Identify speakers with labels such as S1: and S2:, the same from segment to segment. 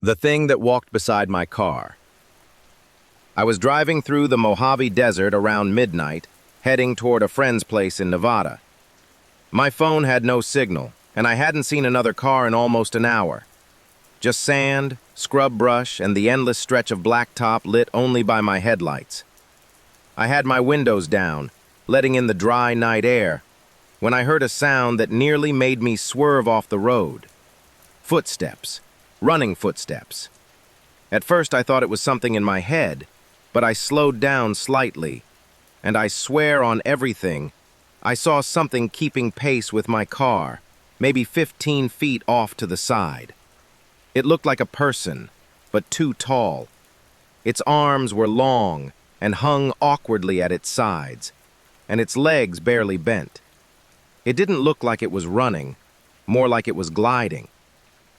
S1: The thing that walked beside my car. I was driving through the Mojave Desert around midnight, heading toward a friend's place in Nevada. My phone had no signal, and I hadn't seen another car in almost an hour. Just sand, scrub brush, and the endless stretch of blacktop lit only by my headlights. I had my windows down, letting in the dry night air, when I heard a sound that nearly made me swerve off the road. Footsteps. Running footsteps. At first I thought it was something in my head, but I slowed down slightly, and I swear on everything, I saw something keeping pace with my car, maybe 15 feet off to the side. It looked like a person, but too tall. Its arms were long and hung awkwardly at its sides, and its legs barely bent. It didn't look like it was running, more like it was gliding.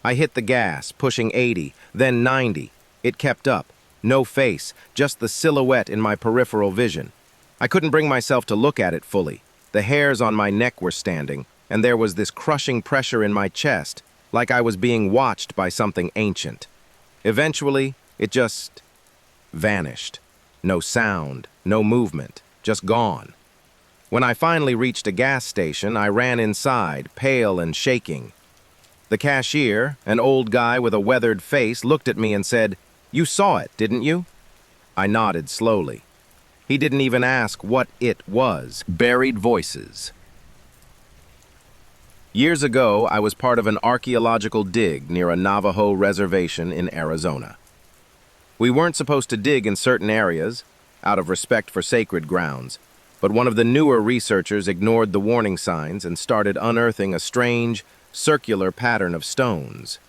S1: I hit the gas, pushing 80, then 90. It kept up. No face, just the silhouette in my peripheral vision. I couldn't bring myself to look at it fully. The hairs on my neck were standing, and there was this crushing pressure in my chest, like I was being watched by something ancient. Eventually, it just vanished. No sound, no movement, just gone. When I finally reached a gas station, I ran inside, pale and shaking. The cashier, an old guy with a weathered face, looked at me and said, "You saw it, didn't you?" I nodded slowly. He didn't even ask what it was. Buried voices. Years ago, I was part of an archaeological dig near a Navajo reservation in Arizona. We weren't supposed to dig in certain areas, out of respect for sacred grounds, but one of the newer researchers ignored the warning signs and started unearthing a strange, circular pattern of stones.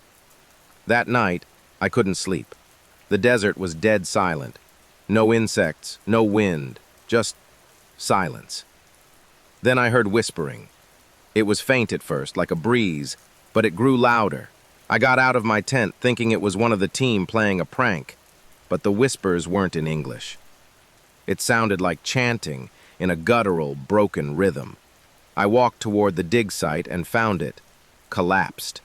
S1: That night, I couldn't sleep. The desert was dead silent. No insects, no wind, just silence. Then I heard whispering. It was faint at first, like a breeze, but it grew louder. I got out of my tent thinking it was one of the team playing a prank, but the whispers weren't in English. It sounded like chanting in a guttural, broken rhythm. I walked toward the dig site and found it collapsed.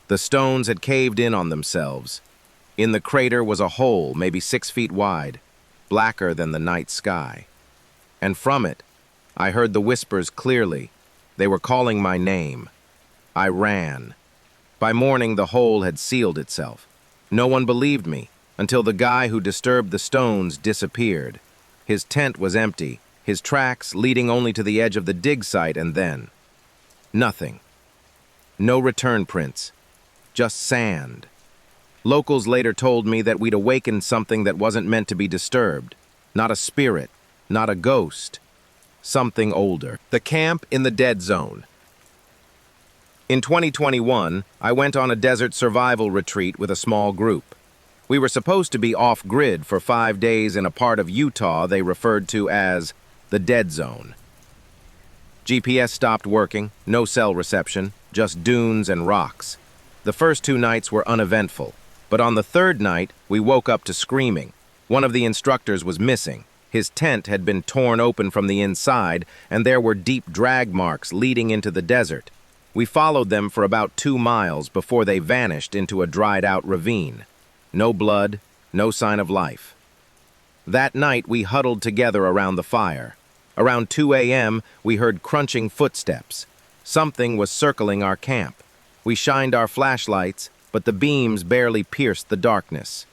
S1: The stones had caved in on themselves. In the crater was a hole, maybe 6 feet wide, blacker than the night sky. And from it, I heard the whispers clearly. They were calling my name. I ran. By morning, the hole had sealed itself. No one believed me until the guy who disturbed the stones disappeared. His tent was empty, his tracks leading only to the edge of the dig site, and then nothing. No return prints, just sand. Locals later told me that we'd awakened something that wasn't meant to be disturbed. Not a spirit, not a ghost. Something older. The camp in the dead zone. In 2021, I went on a desert survival retreat with a small group. We were supposed to be off-grid for 5 days in a part of Utah they referred to as the dead zone. GPS stopped working, no cell reception, just dunes and rocks. The first 2 nights were uneventful, but on the 3rd night, we woke up to screaming. One of the instructors was missing. His tent had been torn open from the inside, and there were deep drag marks leading into the desert. We followed them for about 2 miles before they vanished into a dried-out ravine. No blood, no sign of life. That night, we huddled together around the fire. Around 2 a.m., we heard crunching footsteps. Something was circling our camp. We shined our flashlights, but the beams barely pierced the darkness.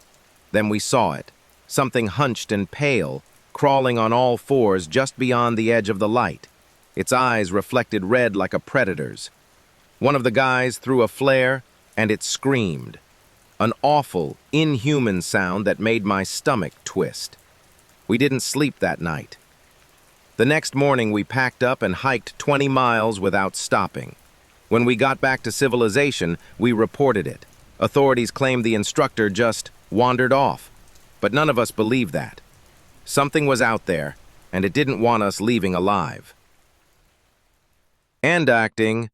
S1: Then we saw it, something hunched and pale, crawling on all 4s just beyond the edge of the light. Its eyes reflected red like a predator's. One of the guys threw a flare, and it screamed. An awful, inhuman sound that made my stomach twist. We didn't sleep that night. The next morning, we packed up and hiked 20 miles without stopping. When we got back to civilization, we reported it. Authorities claimed the instructor just wandered off, but none of us believed that. Something was out there, and it didn't want us leaving alive. And acting,